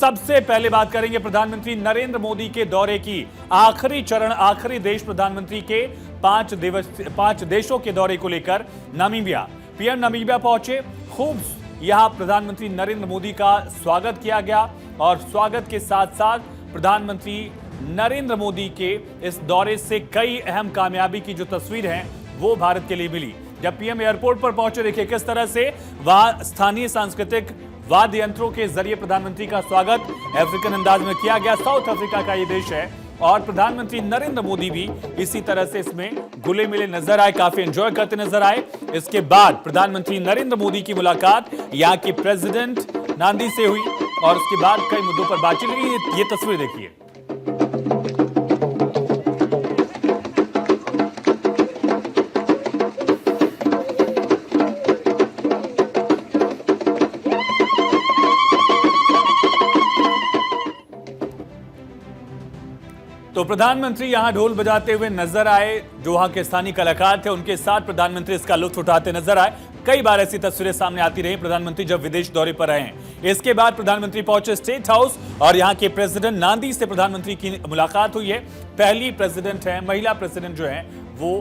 सबसे पहले बात करेंगे प्रधानमंत्री नरेंद्र मोदी के दौरे की। आखिरी चरण, आखिरी देश प्रधानमंत्री के 5 देशों के दौरे को लेकर नामीबिया। पीएम नामीबिया पहुंचे। खूब यहां प्रधानमंत्री नरेंद्र मोदी का स्वागत किया गया और स्वागत के साथ साथ प्रधानमंत्री नरेंद्र मोदी के इस दौरे से कई अहम कामयाबी की जो तस्वीर है वो भारत के लिए मिली। जब पीएम एयरपोर्ट पर पहुंचे, देखिए किस तरह से वहां स्थानीय सांस्कृतिक वाद्य यंत्रों के जरिए प्रधानमंत्री का स्वागत अफ्रीकन अंदाज में किया गया। साउथ अफ्रीका का ये देश है और प्रधानमंत्री नरेंद्र मोदी भी इसी तरह से इसमें घुले मिले नजर आए, काफी एंजॉय करते नजर आए। इसके बाद प्रधानमंत्री नरेंद्र मोदी की मुलाकात यहाँ के प्रेसिडेंट नांदी से हुई और उसके बाद कई मुद्दों पर बातचीत हुई। ये तस्वीर देखिए। तो प्रधानमंत्री यहां ढोल बजाते हुए नजर आए। जो वहां के स्थानीय कलाकार थे उनके साथ प्रधानमंत्री इसका लुत्फ उठाते नजर आए। कई बार ऐसी तस्वीरें सामने आती रही प्रधानमंत्री जब विदेश दौरे पर रहे हैं। इसके बाद प्रधानमंत्री पहुंचे स्टेट हाउस और यहां के प्रेसिडेंट नांदी से प्रधानमंत्री की मुलाकात हुई है। पहली प्रेसिडेंट है, महिला प्रेसिडेंट जो है वो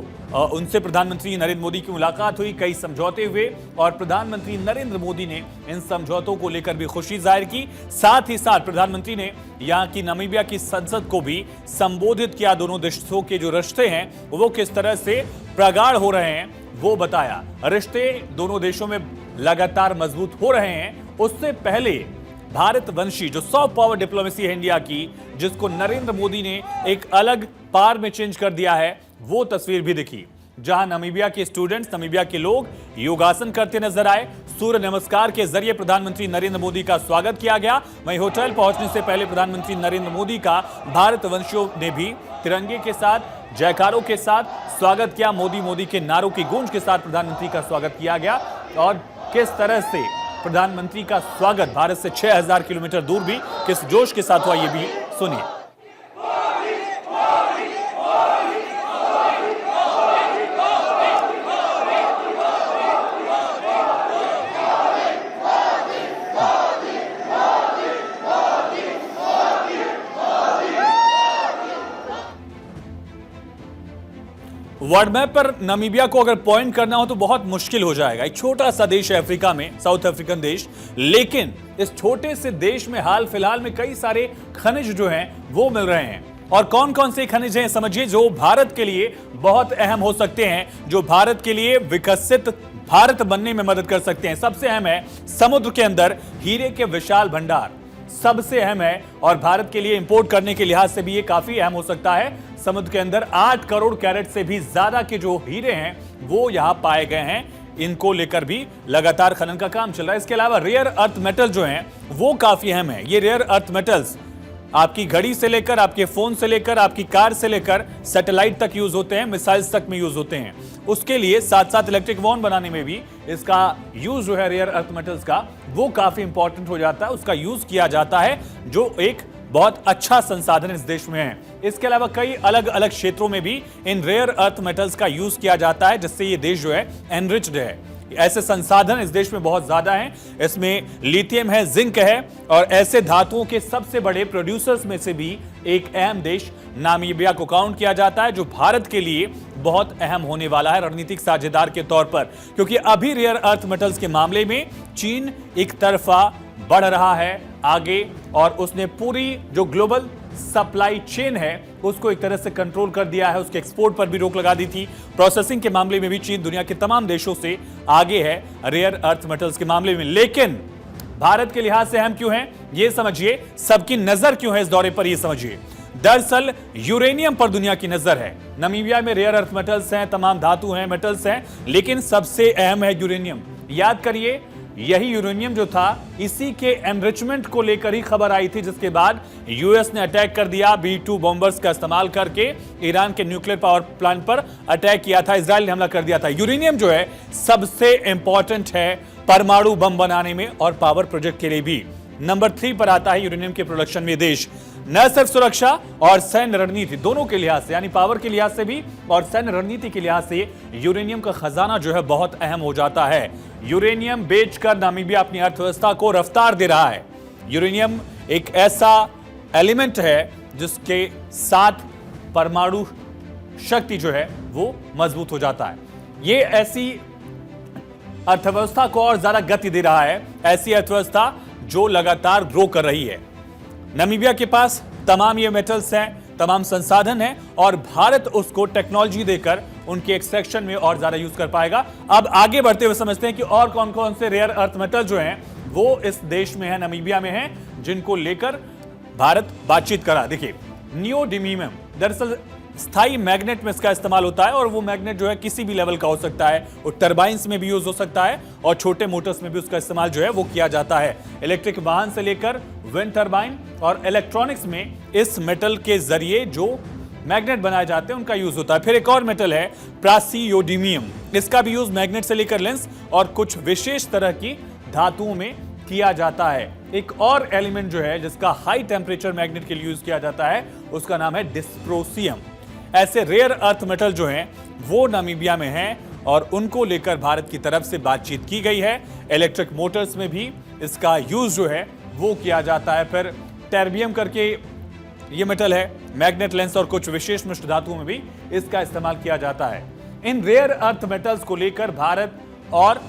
उनसे प्रधानमंत्री नरेंद्र मोदी की मुलाकात हुई। कई समझौते हुए और प्रधानमंत्री नरेंद्र मोदी ने इन समझौतों को लेकर भी खुशी जाहिर की। साथ ही साथ प्रधानमंत्री ने यहां की नामीबिया की संसद को भी संबोधित किया। दोनों देशों के जो रिश्ते हैं वो किस तरह से प्रगाढ़ हो रहे हैं वो बताया। रिश्ते दोनों देशों में लगातार मजबूत हो रहे हैं। उससे पहले भारतवंशी जो सॉफ्ट पावर डिप्लोमेसी है इंडिया की, जिसको नरेंद्र मोदी ने एक अलग पार में चेंज कर दिया है, वो तस्वीर भी दिखी जहां नामीबिया के स्टूडेंट्स, नामीबिया के लोग योगासन करते नजर आए। सूर्य नमस्कार के जरिए प्रधानमंत्री नरेंद्र मोदी का स्वागत किया गया। वहीं होटल पहुंचने से पहले प्रधानमंत्री नरेंद्र मोदी का भारतवंशियों ने भी तिरंगे के साथ, जयकारों के साथ स्वागत किया। मोदी मोदी के नारों की गूंज के साथ प्रधानमंत्री का स्वागत किया गया। और किस तरह से प्रधानमंत्री का स्वागत भारत से 6000 किलोमीटर दूर भी किस जोश के साथ हुआ, ये भी सुनिए। वर्ल्ड मैप पर नामीबिया को अगर पॉइंट करना हो तो बहुत मुश्किल हो जाएगा। एक छोटा सा देश है अफ्रीका में, साउथ अफ्रीकन देश, लेकिन इस छोटे से देश में हाल फिलहाल में कई सारे खनिज जो हैं वो मिल रहे हैं। और कौन कौन से खनिज हैं समझिए, जो भारत के लिए बहुत अहम हो सकते हैं, जो भारत के लिए विकसित भारत बनने में मदद कर सकते हैं। सबसे अहम है समुद्र के अंदर हीरे के विशाल भंडार, सबसे अहम है और भारत के लिए इंपोर्ट करने के लिहाज से भी ये काफी अहम हो सकता है। समुद्र के अंदर 8 करोड़ कैरेट से भी ज्यादा के जो हीरे हैं वो यहां पाए गए हैं। इनको लेकर भी लगातार खनन का काम चल रहा है। इसके अलावा रेयर अर्थ मेटल जो हैं वो काफी अहम है। ये रेयर अर्थ मेटल्स आपकी घड़ी से लेकर, आपके फोन से लेकर, आपकी कार से लेकर सैटेलाइट तक यूज होते हैं, मिसाइल्स तक में यूज होते हैं। उसके लिए साथ साथ इलेक्ट्रिक वॉन बनाने में भी इसका यूज जो है रेयर अर्थ मेटल्स का वो काफी इंपॉर्टेंट हो जाता है। उसका यूज किया जाता है जो एक बहुत अच्छा संसाधन इस देश में है। इसके अलावा कई अलग अलग क्षेत्रों में भी इन रेयर अर्थ मेटल्स का यूज किया जाता है, जिससे ये देश जो है एनरिच्ड है। ऐसे संसाधन इस देश में बहुत ज्यादा हैं। इसमें लिथियम है, जिंक है और ऐसे धातुओं के सबसे बड़े प्रोड्यूसर्स में से भी एक अहम देश नामीबिया को काउंट किया जाता है, जो भारत के लिए बहुत अहम होने वाला है रणनीतिक साझेदार के तौर पर। क्योंकि अभी रेयर अर्थ मेटल्स के मामले में चीन एक तरफा बढ़ रहा है आगे और उसने पूरी जो ग्लोबल सप्लाई चेन है उसको एक तरह से कंट्रोल कर दिया है। उसके एक्सपोर्ट पर भी रोक लगा दी थी। प्रोसेसिंग के मामले में भी चीन दुनिया के तमाम देशों से आगे है रेयर अर्थ मेटल्स के मामले में। लेकिन भारत के लिहाज से अहम क्यों है ये समझिए, सबकी नजर क्यों है इस दौरे पर ये समझिए। दरअसल यूरेनियम पर दुनिया की नजर है। नामीबिया में रेयर अर्थ मेटल्स हैं, तमाम धातु हैं, मेटल्स हैं, लेकिन सबसे अहम है यूरेनियम। याद करिए, यही यूरेनियम जो था इसी के एनरिचमेंट को लेकर ही खबर आई थी, जिसके बाद यूएस ने अटैक कर दिया। B-2 बॉम्बर्स का इस्तेमाल करके ईरान के न्यूक्लियर पावर प्लांट पर अटैक किया था, इजराइल ने हमला कर दिया था। यूरेनियम जो है सबसे इंपॉर्टेंट है परमाणु बम बनाने में और पावर प्रोजेक्ट के लिए भी। नंबर 3 पर आता है यूरेनियम के प्रोडक्शन में देश। न सिर्फ सुरक्षा और सैन्य रणनीति दोनों के लिहाज से, यानी पावर के लिहाज से भी और सैन्य रणनीति के लिहाज से यूरेनियम का खजाना जो है बहुत अहम हो जाता है। यूरेनियम बेचकर नामीबिया अपनी अर्थव्यवस्था को रफ्तार दे रहा है। यूरेनियम एक ऐसा एलिमेंट है जिसके साथ परमाणु शक्ति जो है वो मजबूत हो जाता है। ये ऐसी अर्थव्यवस्था को और ज्यादा गति दे रहा है, ऐसी अर्थव्यवस्था जो लगातार ग्रो कर रही है। नामीबिया के पास तमाम ये मेटल्स हैं, तमाम संसाधन हैं और भारत उसको टेक्नोलॉजी देकर उनके एक्सट्रैक्शन में और ज्यादा यूज कर पाएगा। अब आगे बढ़ते हुए समझते हैं कि और कौन कौन से रेयर अर्थ मेटल जो हैं वो इस देश में है, नामीबिया में है, जिनको लेकर भारत बातचीत करा। देखिए, नियोडिमियम दरअसल स्थायी मैग्नेट में इसका इस्तेमाल होता है और वो मैग्नेट जो है किसी भी लेवल का हो सकता है, वो टरबाइंस में भी यूज हो सकता है और छोटे मोटर्स में भी उसका इस्तेमाल जो है वो किया जाता है। इलेक्ट्रिक वाहन से लेकर विंड टरबाइन और इलेक्ट्रॉनिक्स में इस मेटल के जरिए जो मैग्नेट बनाए जाते हैं उनका यूज होता है। फिर एक और मेटल है प्रासियोडिमियम, इसका भी यूज मैग्नेट से लेकर लेंस और कुछ विशेष तरह की धातुओं में किया जाता है। एक और एलिमेंट जो है जिसका हाई टेम्परेचर मैग्नेट के लिए यूज किया जाता है उसका नाम है डिस्प्रोसियम। ऐसे रेयर अर्थ मेटल जो हैं वो नामीबिया में हैं और उनको लेकर भारत की तरफ से बातचीत की गई है। इलेक्ट्रिक मोटर्स में भी इसका यूज जो है वो किया जाता है। फिर टर्बियम करके ये मेटल है, मैग्नेट लेंस और कुछ विशेष मिश्र धातुओं में भी इसका इस्तेमाल किया जाता है। इन रेयर अर्थ मेटल्स को लेकर भारत और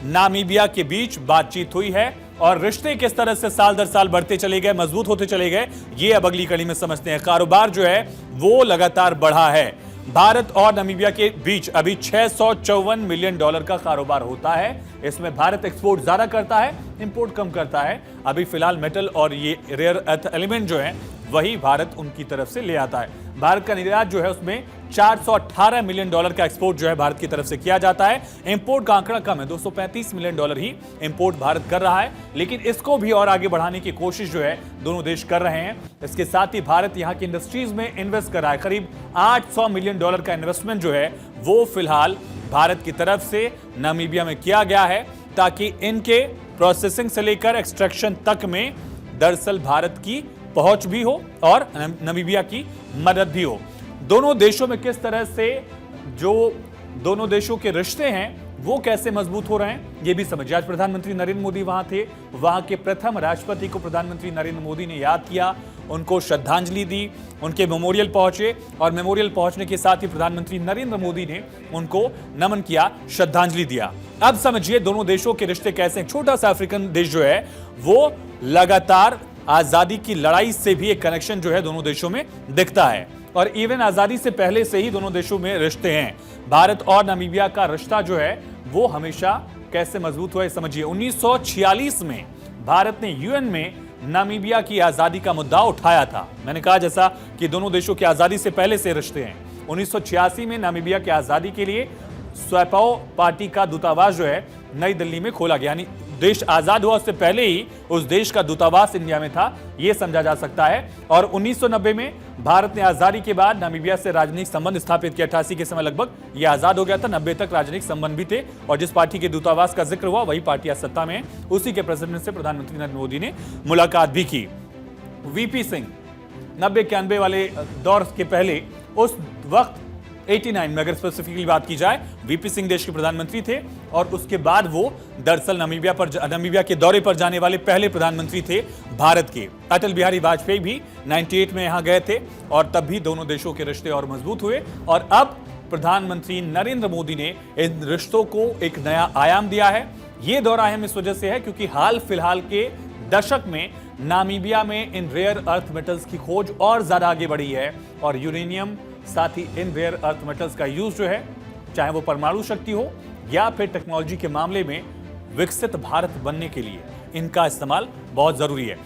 नामीबिया के बीच बातचीत हुई है और रिश्ते किस तरह से साल दर साल बढ़ते चले गए, मजबूत होते चले गए, ये अब अगली कड़ी में समझते हैं। कारोबार जो है वो लगातार बढ़ा है। भारत और नामीबिया के बीच अभी $654 मिलियन का कारोबार होता है। इसमें भारत एक्सपोर्ट ज्यादा करता है, इंपोर्ट कम करता है। अभी फिलहाल मेटल और ये रेयर अर्थ एलिमेंट जो है वही भारत उनकी तरफ से ले आता है। भारत का निर्यात जो है उसमें $418 मिलियन का एक्सपोर्ट जो है भारत की तरफ से किया जाता है। इंपोर्ट का आंकड़ा कम है, $235 मिलियन ही इंपोर्ट भारत कर रहा है, लेकिन इसको भी और आगे बढ़ाने की कोशिश जो है दोनों देश कर रहे हैं। इसके साथ ही भारत यहाँ की इंडस्ट्रीज में इन्वेस्ट कर रहा है। करीब $800 मिलियन का इन्वेस्टमेंट जो है वो फिलहाल भारत की तरफ से नामीबिया में किया गया है ताकि इनके प्रोसेसिंग से लेकर एक्सट्रैक्शन तक में दरअसल भारत की पहुंच भी हो और नामीबिया की मदद भी हो। दोनों देशों में किस तरह से जो दोनों देशों के रिश्ते हैं वो कैसे मजबूत हो रहे हैं ये भी समझिए। आज प्रधानमंत्री नरेंद्र मोदी वहां थे, वहां के प्रथम राष्ट्रपति को प्रधानमंत्री नरेंद्र मोदी ने याद किया, उनको श्रद्धांजलि दी, उनके मेमोरियल पहुंचे और मेमोरियल पहुंचने के साथ ही प्रधानमंत्री नरेंद्र मोदी ने उनको नमन किया, श्रद्धांजलि दिया। अब समझिए दोनों देशों के रिश्ते कैसे हैं। छोटा सा अफ्रीकन देश जो है वो लगातार आजादी की लड़ाई से भी एक कनेक्शन जो है दोनों देशों में दिखता है और इवन आजादी से पहले से ही दोनों देशों में रिश्ते हैं। भारत और नामीबिया का रिश्ता जो है वो हमेशा कैसे मजबूत हुआ है समझिए। 1946 में भारत ने यूएन में नामीबिया की आजादी का मुद्दा उठाया था। मैंने कहा जैसा कि दोनों देशों की आजादी से पहले से रिश्ते हैं। 1986 में नामीबिया की आजादी के लिए स्वैपाओ पार्टी का दूतावास जो है नई दिल्ली में खोला गया, यानी देश आजाद हुआ उससे पहले ही उस देश का दूतावास इंडिया में था, यह समझा जा सकता है। और 1990 में भारत ने आजादी के बाद नामीबिया से राजनीतिक संबंध स्थापित किया। 88 के समय लगभग यह आजाद हो गया था, 90 तक राजनीतिक संबंध भी थे और जिस पार्टी के दूतावास का जिक्र हुआ वही पार्टी आज सत्ता में है। उसी के प्रेसिडेंट से प्रधानमंत्री नरेंद्र मोदी ने मुलाकात भी की। वीपी सिंह 90-91 वाले दौर के पहले उस वक्त 89 में अगर स्पेसिफिकली बात की जाए, वीपी सिंह देश के प्रधानमंत्री थे और उसके बाद वो दरअसल नामीबिया के दौरे पर जाने वाले पहले प्रधानमंत्री थे भारत के। अटल बिहारी वाजपेयी भी 98 में यहां गए थे और तब भी दोनों देशों के रिश्ते और मजबूत हुए और अब प्रधानमंत्री नरेंद्र मोदी ने इन रिश्तों को एक नया आयाम दिया है। ये दौरा अहम इस वजह से है क्योंकि हाल फिलहाल के दशक में नामीबिया में इन रेयर अर्थ मेटल्स की खोज और ज्यादा आगे बढ़ी है और यूरेनियम साथ ही इन रेयर अर्थ मेटल्स का यूज जो है चाहे वो परमाणु शक्ति हो या फिर टेक्नोलॉजी के मामले में विकसित भारत बनने के लिए इनका इस्तेमाल बहुत जरूरी है।